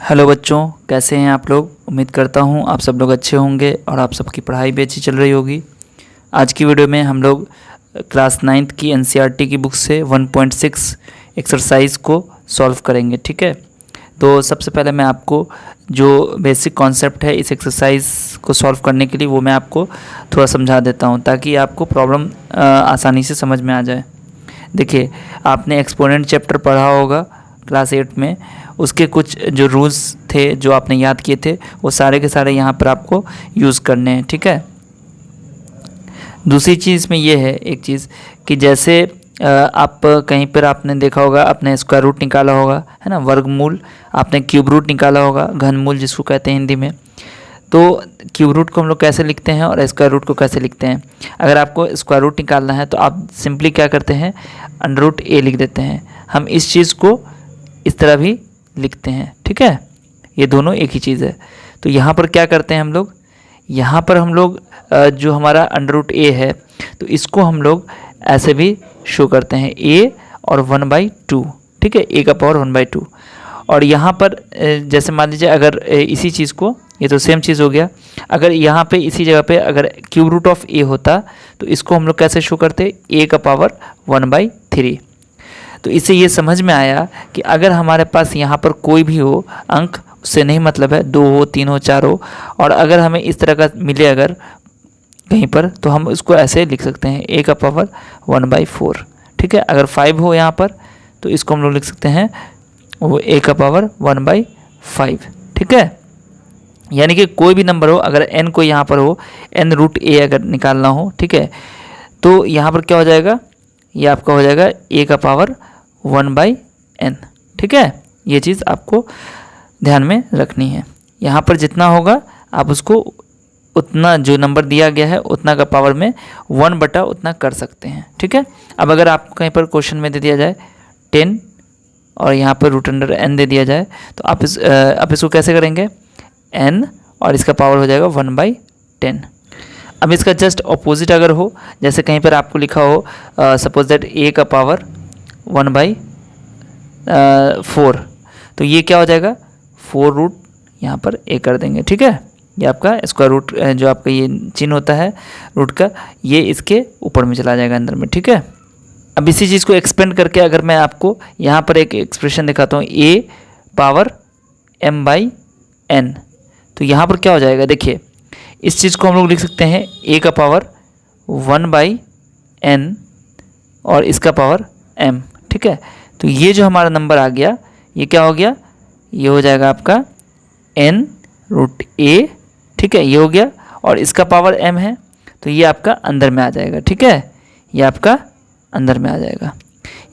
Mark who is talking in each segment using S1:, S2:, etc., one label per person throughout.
S1: Hello बच्चों, कैसे हैं आप लोग। उम्मीद करता हूं आप सब लोग अच्छे होंगे और आप सबकी पढ़ाई भी अच्छी चल रही होगी। आज की वीडियो में हम लोग क्लास 9th की एनसीईआरटी की बुक से 1.6 एक्सरसाइज को सॉल्व करेंगे। ठीक है, तो सबसे पहले मैं आपको जो बेसिक कॉन्सेप्ट है इस एक्सरसाइज को सॉल्व करने के लिए वो मैं आपको थोड़ा समझा देता हूं ताकि आपको प्रॉब्लम आसानी से समझ में आ जाए। देखिए, आपने एक्सपोनेंट चैप्टर पढ़ा होगा क्लास 8 में। उसके कुछ जो रूल्स थे जो आपने याद किए थे वो सारे के सारे यहाँ पर आपको यूज़ करने हैं। ठीक है, दूसरी चीज़ में ये है एक चीज़ कि जैसे आप कहीं पर आपने देखा होगा, आपने स्क्वायर रूट निकाला होगा, है ना, वर्गमूल, आपने क्यूब रूट निकाला होगा, घनमूल जिसको कहते हैं हिंदी में। तो क्यूब रूट को हम लोग कैसे लिखते हैं और स्क्वायर रूट को कैसे लिखते हैं। अगर आपको स्क्वायर रूट निकालना है तो आप सिंपली क्या करते हैं, अंडर रूट ए लिख देते हैं। हम इस चीज़ को इस तरह भी लिखते हैं। ठीक है, ये दोनों एक ही चीज़ है। तो यहाँ पर क्या करते हैं हम लोग, यहाँ पर हम लोग जो हमारा अंडर रूट ए है तो इसको हम लोग ऐसे भी शो करते हैं, ए और 1/2। ठीक है, ए का पावर 1/2। और यहाँ पर जैसे मान लीजिए अगर इसी चीज़ को, ये तो सेम चीज़ हो गया, अगर यहाँ पे इसी जगह पे अगर क्यूब रूट ऑफ ए होता तो इसको हम लोग कैसे शो करते, ए का पावर 1/3। तो इससे ये समझ में आया कि अगर हमारे पास यहाँ पर कोई भी हो अंक, उससे नहीं मतलब है, 2 हो, 3 हो, 4 हो, और अगर हमें इस तरह का मिले अगर कहीं पर तो हम उसको ऐसे लिख सकते हैं, ए का पावर 1/4। ठीक है, अगर 5 हो यहाँ पर तो इसको हम लोग लिख सकते हैं वो ए का पावर 1/5। ठीक है, यानी कि कोई भी नंबर हो, अगर n को यहाँ पर हो, n रूट ए अगर निकालना हो, ठीक है, तो यहाँ पर क्या हो जाएगा, ये आपका हो जाएगा a का पावर 1/n। ठीक है, ये चीज़ आपको ध्यान में रखनी है। यहाँ पर जितना होगा आप उसको उतना, जो नंबर दिया गया है उतना का पावर में 1 बटा उतना कर सकते हैं। ठीक है, अब अगर आपको कहीं पर क्वेश्चन में दे दिया जाए 10 और यहाँ पर रूट अंडर n दे दिया जाए तो आप इसको कैसे करेंगे, n और इसका पावर हो जाएगा 1/10। अब इसका जस्ट अपोजिट अगर हो, जैसे कहीं पर आपको लिखा हो सपोज दैट a का पावर 1/4, तो ये क्या हो जाएगा, 4 रूट यहाँ पर a कर देंगे। ठीक है, ये आपका स्क्वायर रूट जो आपका ये चिन्ह होता है रूट का, ये इसके ऊपर में चला जाएगा अंदर में। ठीक है, अब इसी चीज़ को एक्सपेंड करके अगर मैं आपको यहाँ पर एक एक्सप्रेशन दिखाता हूँ, a पावर m/n, तो यहाँ पर क्या हो जाएगा, देखिए इस चीज़ को हम लोग लिख सकते हैं a का पावर 1/n और इसका पावर m। ठीक है, तो ये जो हमारा नंबर आ गया ये क्या हो गया, ये हो जाएगा आपका n रूट a। ठीक है, ये हो गया और इसका पावर m है तो ये आपका अंदर में आ जाएगा। ठीक है, ये आपका अंदर में आ जाएगा।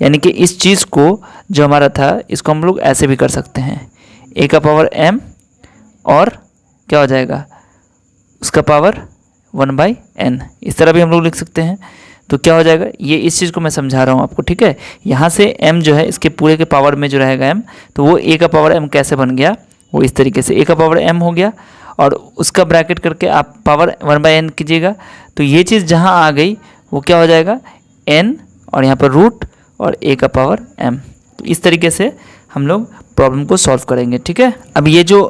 S1: यानी कि इस चीज़ को जो हमारा था इसको हम लोग ऐसे भी कर सकते हैं, a का पावर m और क्या हो जाएगा उसका पावर 1/n, इस तरह भी हम लोग लिख सकते हैं। तो क्या हो जाएगा, ये इस चीज़ को मैं समझा रहा हूँ आपको। ठीक है, यहाँ से m जो है इसके पूरे के पावर में जो रहेगा m, तो वो a का पावर m कैसे बन गया, वो इस तरीके से a का पावर m हो गया और उसका ब्रैकेट करके आप पावर 1/n कीजिएगा, तो ये चीज़ जहाँ आ गई वो क्या हो जाएगा, n और यहाँ पर रूट और a का पावर m। तो इस तरीके से हम लोग प्रॉब्लम को सॉल्व करेंगे। ठीक है, अब ये जो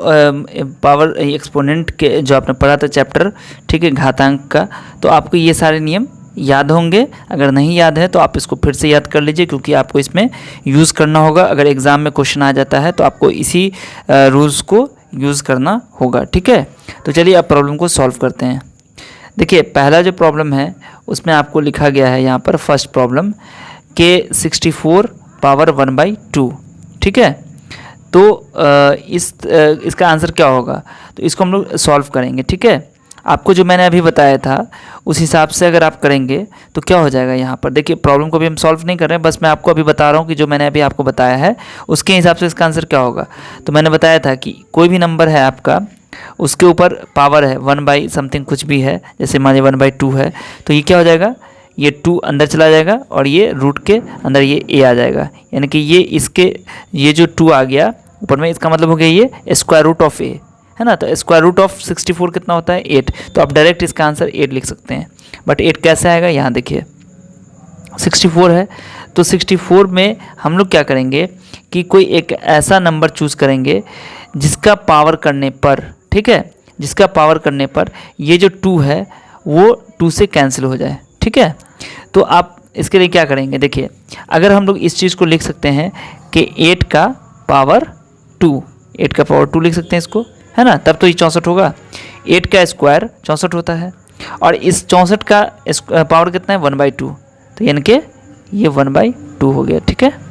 S1: पावर एक्सपोनेंट के जो आपने पढ़ा था चैप्टर, ठीक है, घातांक का, तो आपको ये सारे नियम याद होंगे। अगर नहीं याद है तो आप इसको फिर से याद कर लीजिए क्योंकि आपको इसमें यूज़ करना होगा। अगर एग्ज़ाम में क्वेश्चन आ जाता है तो आपको इसी रूल्स को यूज़ करना होगा। ठीक है, तो चलिए अब प्रॉब्लम को सॉल्व करते हैं। देखिए, पहला जो प्रॉब्लम है उसमें आपको लिखा गया है यहाँ पर फर्स्ट प्रॉब्लम के 64 पावर 1/2। ठीक है, तो इसका आंसर क्या होगा, तो इसको हम लोग सॉल्व करेंगे। ठीक है, आपको जो मैंने अभी बताया था उस हिसाब से अगर आप करेंगे तो क्या हो जाएगा, यहाँ पर देखिए प्रॉब्लम को भी हम सॉल्व नहीं कर रहे हैं, बस मैं आपको अभी बता रहा हूँ कि जो मैंने अभी आपको बताया है उसके हिसाब से इसका आंसर क्या होगा। तो मैंने बताया था कि कोई भी नंबर है आपका, उसके ऊपर पावर है 1/समथिंग कुछ भी है, जैसे मान लीजिए 1/2 है, तो ये क्या हो जाएगा, ये 2 अंदर चला जाएगा और ये रूट के अंदर ये a आ जाएगा। यानी कि ये जो 2 आ गया ऊपर में, इसका मतलब हो गया ये स्क्वायर रूट ऑफ a, है ना। तो स्क्वायर रूट ऑफ 64 कितना होता है, 8। तो आप डायरेक्ट इसका आंसर 8 लिख सकते हैं। बट 8 कैसे आएगा, यहाँ देखिए 64 है। तो 64 में हम लोग क्या करेंगे कि कोई एक ऐसा नंबर चूज़ करेंगे जिसका पावर करने पर, ठीक है, जिसका पावर करने पर ये जो 2 है वो 2 से कैंसिल हो जाए, ठीक है। तो आप इसके लिए क्या करेंगे, देखिए अगर हम लोग इस चीज़ को लिख सकते हैं कि 8 का पावर 2, 8 का पावर 2 लिख सकते हैं इसको, है ना, तब तो ये 64 होगा। 8 का स्क्वायर 64 होता है और इस 64 का पावर कितना है 1/2, तो यानी कि ये 1/2 हो गया, ठीक है।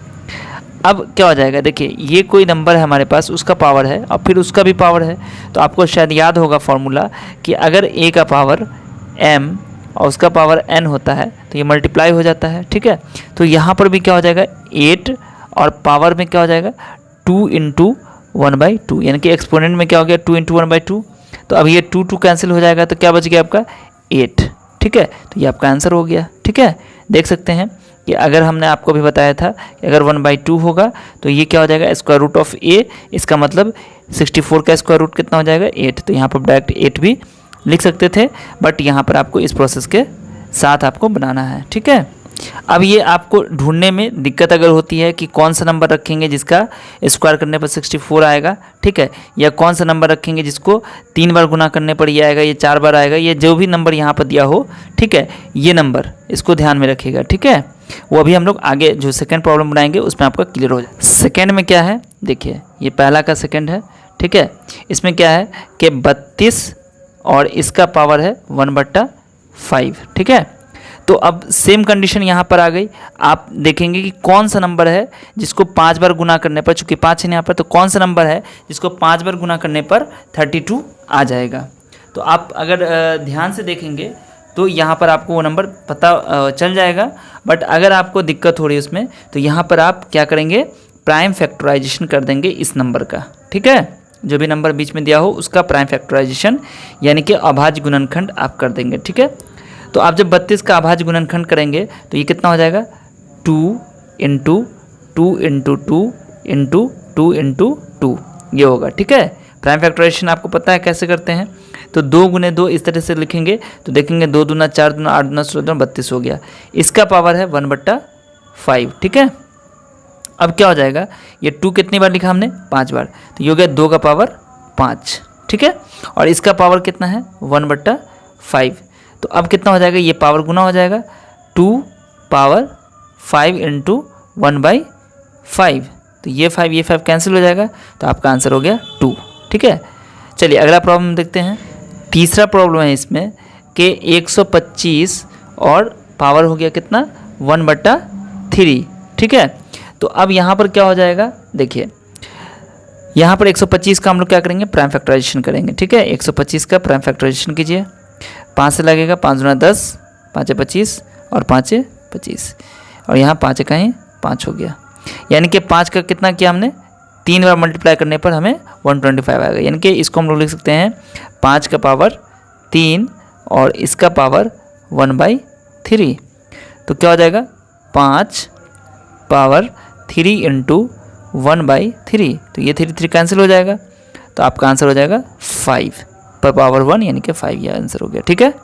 S1: अब क्या हो जाएगा, देखिए ये कोई नंबर है हमारे पास, उसका पावर है और फिर उसका भी पावर है। तो आपको शायद याद होगा फॉर्मूला कि अगर a का पावर m और उसका पावर n होता है तो ये मल्टीप्लाई हो जाता है, ठीक है। तो यहाँ पर भी क्या हो जाएगा 8 और पावर में क्या हो जाएगा 2 × 1/2, यानी कि एक्सपोनेंट में क्या हो गया 2 × 1/2। तो अब ये 2 कैंसिल हो जाएगा तो क्या बच गया आपका 8, ठीक है। तो ये आपका आंसर हो गया, ठीक है। देख सकते हैं कि अगर हमने आपको भी बताया था कि अगर 1/2 होगा तो ये क्या हो जाएगा स्क्वायर रूट ऑफ a, इसका मतलब 64 का स्क्वायर रूट कितना हो जाएगा 8। तो यहाँ पर डायरेक्ट 8 भी लिख सकते थे, बट यहाँ पर आपको इस प्रोसेस के साथ आपको बनाना है, ठीक है। अब ये आपको ढूंढने में दिक्कत अगर होती है कि कौन सा नंबर रखेंगे जिसका स्क्वायर करने पर 64 आएगा, ठीक है, या कौन सा नंबर रखेंगे जिसको 3 बार गुना करने पर ये आएगा, ये 4 बार आएगा, ये जो भी नंबर यहाँ पर दिया हो, ठीक है, ये नंबर इसको ध्यान में रखिएगा, ठीक है। वो अभी हम लोग आगे जो सेकेंड प्रॉब्लम बनाएंगे उसमें आपका क्लियर हो जाए। सेकेंड में क्या है, देखिए ये पहला का सेकेंड है, ठीक है। इसमें क्या है कि 32 और इसका पावर है 1/5, ठीक है। तो अब सेम कंडीशन यहाँ पर आ गई। आप देखेंगे कि कौन सा नंबर है जिसको 5 बार गुना करने पर, चूँकि 5 है यहाँ पर, तो कौन सा नंबर है जिसको 5 बार गुना करने पर 32 आ जाएगा। तो आप अगर ध्यान से देखेंगे तो यहाँ पर आपको वो नंबर पता चल जाएगा। बट अगर आपको दिक्कत हो रही है उसमें तो यहाँ पर आप क्या करेंगे, प्राइम फैक्टराइजेशन कर देंगे इस नंबर का, ठीक है। जो भी नंबर बीच में दिया हो उसका प्राइम फैक्टराइजेशन यानी कि अभाज्य गुणनखंड आप कर देंगे, ठीक है। तो आप जब 32 का अभाज्य गुणनखंड करेंगे तो ये कितना हो जाएगा 2 × 2 × 2 × 2 × 2 ये होगा, ठीक है। प्राइम फैक्टराइजेशन आपको पता है कैसे करते हैं, तो 2 × 2 इस तरह से लिखेंगे तो देखेंगे 2 दूना 4 दूना 8 दूना 16 दूना 32 हो गया। इसका पावर है 1/5, ठीक है। अब क्या हो जाएगा, ये 2 कितनी बार लिखा हमने 5 बार, तो ये हो गया 2 का पावर 5, ठीक है। और इसका पावर कितना है 1/5। तो अब कितना हो जाएगा, ये पावर गुना हो जाएगा 2 पावर 5 × 1/5। तो ये 5 कैंसिल हो जाएगा, तो आपका आंसर हो गया 2, ठीक है। चलिए अगला प्रॉब्लम देखते हैं। तीसरा प्रॉब्लम है इसमें कि 125 और पावर हो गया कितना 1/3, ठीक है। तो अब यहाँ पर क्या हो जाएगा, देखिए यहाँ पर 125 का हम लोग क्या करेंगे प्राइम फैक्टराइजेशन करेंगे, ठीक है। 125 का प्राइम फैक्टराइजेशन कीजिए, 5 से लगेगा, 5 × 10 5 × 25 और 5 × 25 और यहाँ 5 का ही 5 हो गया। यानी कि 5 का कितना किया हमने 3 बार मल्टीप्लाई करने पर हमें 125 आएगा। यानी कि इसको हम लोग लिख सकते हैं 5 का पावर 3 और इसका पावर 1/3। तो क्या हो जाएगा 5 पावर 3 × 1/3, तो ये 3 कैंसिल हो जाएगा, तो आपका आंसर हो जाएगा 5 पर पावर 1 यानी कि 5 ये आंसर हो गया, ठीक है।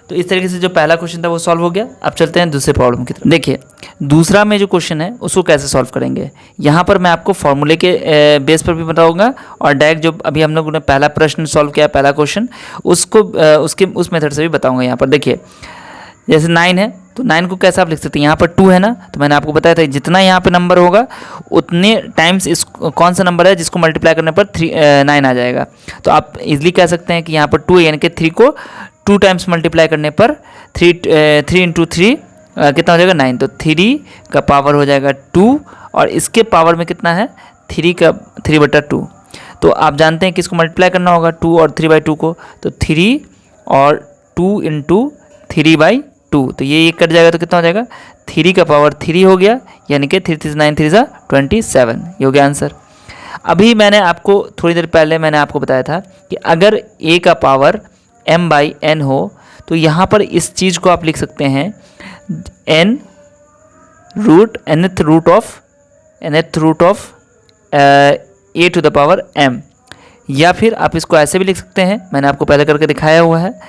S1: तो इस तरीके से जो पहला क्वेश्चन था वो सॉल्व हो गया। अब चलते हैं दूसरे प्रॉब्लम की तरफ। देखिए दूसरा में जो क्वेश्चन है उसको कैसे सॉल्व करेंगे, यहाँ पर मैं आपको फॉर्मूले के बेस पर भी बताऊंगा और डायरेक्ट जो अभी हम लोगों ने पहला प्रश्न सॉल्व किया पहला क्वेश्चन उसको उस मेथड से भी बताऊँगा। यहाँ पर देखिए जैसे 9 है तो 9 को कैसे आप लिख सकते हैं, यहाँ पर 2 है ना, तो मैंने आपको बताया था जितना यहाँ पे नंबर होगा उतने टाइम्स इस कौन सा नंबर है जिसको मल्टीप्लाई करने पर 9 आ जाएगा। तो आप इजीली कह सकते हैं कि यहाँ पर 2 यानी कि 3 को 2 टाइम्स मल्टीप्लाई करने पर 3 × 3 कितना हो जाएगा 9, तो 3 का पावर हो जाएगा 2 और इसके पावर में कितना है 3/2। तो आप जानते हैं कि इसको मल्टीप्लाई करना होगा 2 और 3/2 को, तो 3 और 2 × 3/2, तो ये कट जाएगा तो कितना हो जाएगा 3 का पावर 3 हो गया, यानी कि 3 × 3 = 9 3 × 27 ये हो गया आंसर। अभी मैंने आपको थोड़ी देर पहले मैंने आपको बताया था कि अगर a का पावर m/n हो तो यहाँ पर इस चीज़ को आप लिख सकते हैं nth root of a to the power m, या फिर आप इसको ऐसे भी लिख सकते हैं, मैंने आपको पहले करके दिखाया हुआ है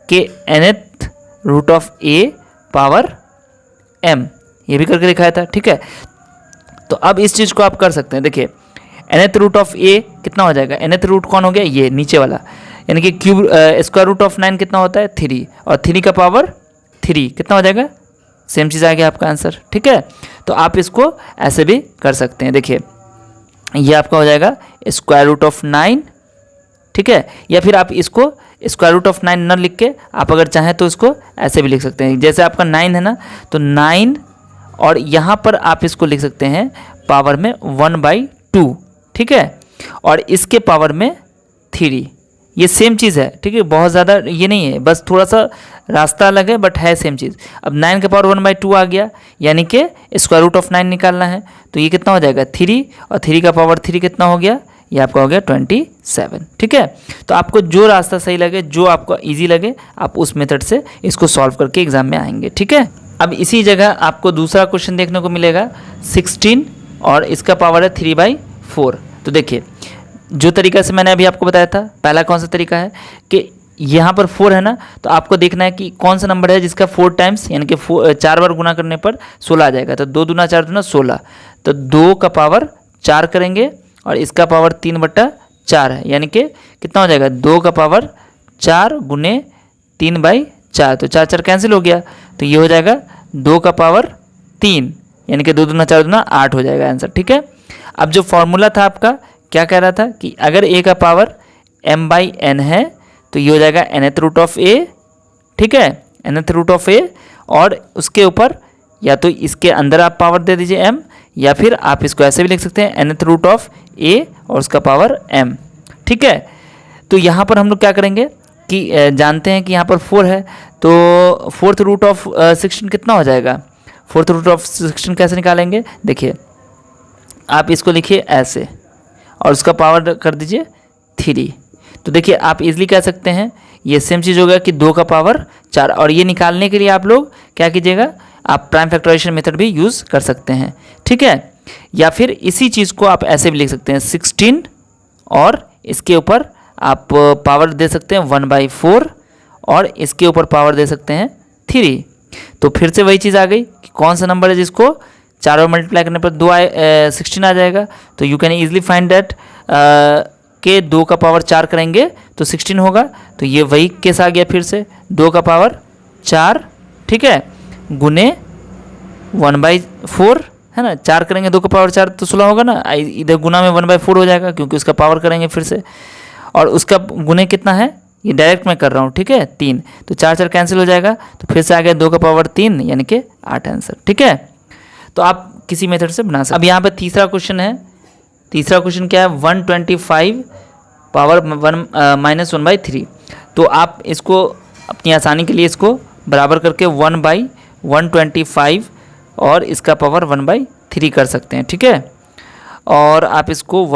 S1: कि nth root of a power m, ये भी करके दिखाया था, ठीक है। तो अब इस चीज़ को आप कर सकते हैं। देखिए nth रूट ऑफ a कितना हो जाएगा, nth रूट कौन हो गया, ये नीचे वाला, यानी कि क्यूब स्क्वायर रूट ऑफ 9 कितना होता है 3, और 3 का पावर 3 कितना हो जाएगा, सेम चीज़ आ गया आपका आंसर, ठीक है। तो आप इसको ऐसे भी कर सकते हैं। देखिए ये आपका हो जाएगा स्क्वायर रूट ऑफ 9, ठीक है, या फिर आप इसको स्क्वायर रूट ऑफ 9 न लिख के आप अगर चाहें तो इसको ऐसे भी लिख सकते हैं। जैसे आपका 9 है ना, तो 9 और यहाँ पर आप इसको लिख सकते हैं पावर में 1/2, ठीक है, और इसके पावर में 3, ये सेम चीज़ है, ठीक है, बहुत ज़्यादा ये नहीं है, बस थोड़ा सा रास्ता अलग है बट है सेम चीज़। अब 9 का पावर 1/2 आ गया, यानी कि स्क्वायर रूट ऑफ 9 निकालना है, तो ये कितना हो जाएगा 3, और 3 का पावर 3 कितना हो गया, ये आपका हो गया 27, ठीक है। तो आपको जो रास्ता सही लगे, जो आपको ईजी लगे, आप उस मेथड से इसको सॉल्व करके एग्जाम में आएंगे, ठीक है। अब इसी जगह आपको दूसरा क्वेश्चन देखने को मिलेगा 16 और इसका पावर है 3/4। तो देखिए जो तरीका से मैंने अभी आपको बताया था, पहला कौन सा तरीका है कि यहाँ पर 4 है ना, तो आपको देखना है कि कौन सा नंबर है जिसका 4 टाइम्स यानी कि 4 बार गुना करने पर 16 आ जाएगा। तो 2 दूना 4 दूना 16, तो 2 का पावर 4 करेंगे और इसका पावर 3/4 है, यानी कि कितना हो जाएगा 2 का पावर 4 गुने 3/4, तो 4 4 कैंसिल हो गया, तो ये हो जाएगा 2 का पावर 3, यानी कि 2 दूना 4 दूना 8 हो जाएगा आंसर, ठीक है। अब जो फॉर्मूला था आपका क्या कह रहा था कि अगर a का पावर m/n है तो ये हो जाएगा nth रूट ऑफ a, ठीक है, nth रूट ऑफ a, और उसके ऊपर या तो इसके अंदर आप पावर दे दीजिए m, या फिर आप इसको ऐसे भी लिख सकते हैं nth रूट ऑफ a और उसका पावर m, ठीक है। तो यहाँ पर हम लोग क्या करेंगे कि जानते हैं कि यहाँ पर 4 है, तो 4th रूट ऑफ 16 कितना हो जाएगा, 4th रूट ऑफ 16 कैसे निकालेंगे, देखिए आप इसको लिखिए ऐसे और उसका पावर कर दीजिए 3। तो देखिए आप इजीली कह सकते हैं ये सेम चीज़ होगा कि 2 का पावर 4, और ये निकालने के लिए आप लोग क्या कीजिएगा, आप प्राइम फैक्टराइजेशन मेथड भी यूज़ कर सकते हैं, ठीक है। या फिर इसी चीज़ को आप ऐसे भी लिख सकते हैं 16 और इसके ऊपर आप पावर दे सकते हैं 1/4 और इसके ऊपर पावर दे सकते हैं 3। तो फिर से वही चीज़ आ गई कि कौन सा नंबर है जिसको 4 और मल्टीप्लाई करने पर 16 आ जाएगा। तो you can easily find that के 2 का पावर 4 करेंगे तो 16 होगा। तो ये वही केस आ गया, फिर से 2 का पावर 4, ठीक है, गुने 1/4 है ना, 4 करेंगे 2 का पावर 4 तो 16 होगा ना, इधर गुना में 1/4 हो जाएगा क्योंकि उसका पावर करेंगे फिर से, और उसका गुने कितना है ये डायरेक्ट मैं कर रहा हूँ, ठीक है, 3, तो 4 4 कैंसिल हो जाएगा, तो फिर से आ गया 2 का पावर 3 यानी कि 8 आंसर, ठीक है। तो आप किसी मेथड से बना सकते हैं। अब यहाँ पे तीसरा क्वेश्चन है, तीसरा क्वेश्चन क्या है 125 पावर -1/3। तो आप इसको अपनी आसानी के लिए इसको बराबर करके 1/125 और इसका पावर 1/3 कर सकते हैं, ठीक है। और आप इसको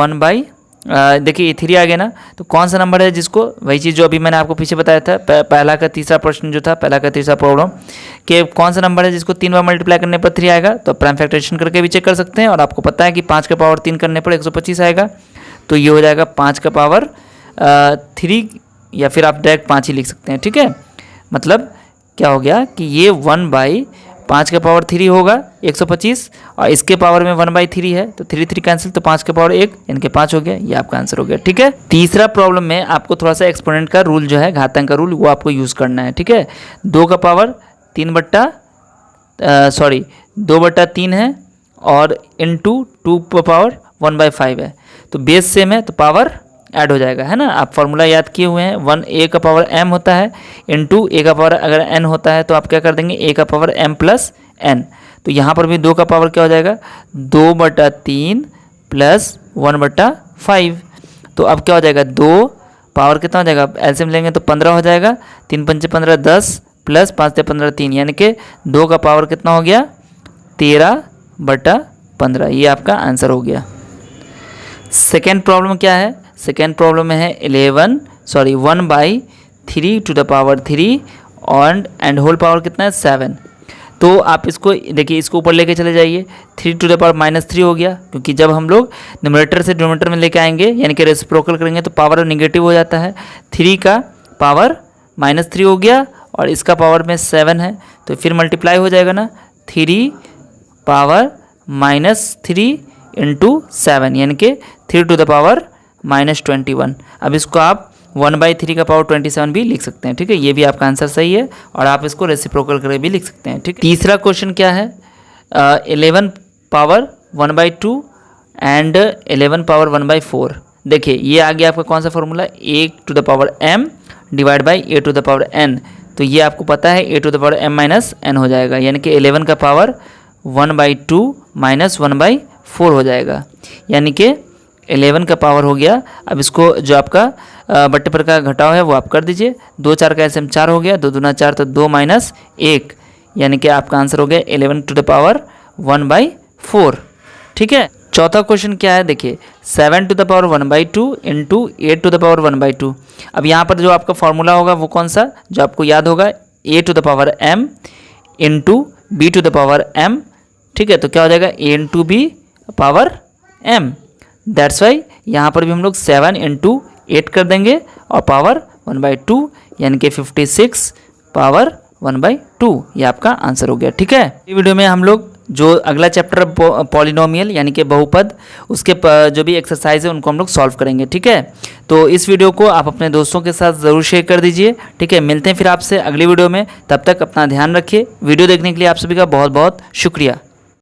S1: देखिए ये 3 आ गया ना, तो कौन सा नंबर है जिसको, वही चीज़ जो अभी मैंने आपको पीछे बताया था, पहला का तीसरा प्रश्न जो था, पहला का तीसरा प्रॉब्लम, कि कौन सा नंबर है जिसको 3 बार मल्टीप्लाई करने पर 3 आएगा। तो प्राइम फैक्टराइजेशन करके भी चेक कर सकते हैं, और आपको पता है कि 5 का पावर 3 करने पर 125 आएगा, तो ये हो जाएगा 5 का पावर 3, या फिर आप डायरेक्ट 5 ही लिख सकते हैं, ठीक है। मतलब क्या हो गया कि ये 1/5 का पावर 3 होगा 125, और इसके पावर में 1/3 है, तो 3 3 कैंसिल, तो 5 का पावर 1 यानी कि 5 हो गया, ये आपका आंसर हो गया, ठीक है। तीसरा प्रॉब्लम में आपको थोड़ा सा एक्सपोनेंट का रूल जो है, घातांक का रूल, वो आपको यूज़ करना है, ठीक है। 2 का पावर 2/3 है और इंटू 2 पावर 1/5 है, तो बेस सेम है तो पावर ऐड हो जाएगा, है ना। आप फॉर्मूला याद किए हुए हैं, 1 a का पावर m होता है इंटू a का पावर अगर n होता है तो आप क्या कर देंगे a का पावर m प्लस n। तो यहाँ पर भी 2 का पावर क्या हो जाएगा 2/3 प्लस 1/5। तो अब क्या हो जाएगा 2 पावर कितना हो जाएगा, एलसीएम लेंगे तो 15 हो जाएगा, 3 5 15 10 प्लस 5 से 15 3, यानी कि 2 का पावर कितना हो गया 13/15, ये आपका आंसर हो गया। सेकेंड प्रॉब्लम क्या है, सेकेंड प्रॉब्लम में है 1/3 to the power 3 and whole power कितना है 7। तो आप इसको देखिए, इसको ऊपर लेके चले जाइए, 3 टू द पावर -3 हो गया, क्योंकि जब हम लोग न्यूमरेटर से डिनोमिनेटर में लेके आएंगे यानी कि रेसिप्रोकल करेंगे तो पावर नेगेटिव हो जाता है। 3 का पावर -3 हो गया और इसका पावर में 7 है, तो फिर मल्टीप्लाई हो जाएगा ना, 3 पावर -3 इंटू 7 यानी कि 3 टू द पावर -21। अब इसको आप 1/3 का पावर 27 भी लिख सकते हैं, ठीक है। ये भी आपका आंसर सही है और आप इसको रेसिप्रोकल करके भी लिख सकते हैं, ठीक है। तीसरा क्वेश्चन क्या है, 11 पावर 1/2 एंड 11 पावर 1/4। देखिए ये आ गया आपका कौन सा formula, a to the power m divide by a to the power n। तो ये आपको पता है a to the power m minus n हो जाएगा, यानी कि 11 का पावर 1/2 माइनस 1/4 हो जाएगा, यानी कि 11 का पावर हो गया। अब इसको जो आपका बट्टे पर का घटाव है वो आप कर दीजिए, 2 4 का ऐसे 4 हो गया, 2 दूना 4 तो 2 माइनस 1, यानी कि आपका आंसर हो गया 11 टू द पावर 1/4, ठीक है। चौथा क्वेश्चन क्या है, देखिए 7 to the power 1/2 into 8 to the power 1/2। अब यहाँ पर जो आपका फॉर्मूला होगा वो कौन सा, जो आपको याद होगा, a to the power m into b to the power m, ठीक है। तो क्या हो जाएगा a into b power m, that's why यहाँ पर भी हम लोग 7 इंटू 8 कर देंगे और पावर 1/2 यानी कि 56 पावर 1/2, ये आपका आंसर हो गया, ठीक है। इस वीडियो में हम लोग जो अगला चैप्टर पॉलिनोमियल यानी कि बहुपद, उसके जो भी एक्सरसाइज है उनको हम लोग सॉल्व करेंगे, ठीक है। तो इस वीडियो को आप अपने दोस्तों के साथ ज़रूर शेयर कर दीजिए, ठीक है। मिलते हैं फिर आपसे अगली वीडियो में, तब तक अपना ध्यान रखिए। वीडियो देखने के लिए आप सभी का बहुत बहुत शुक्रिया।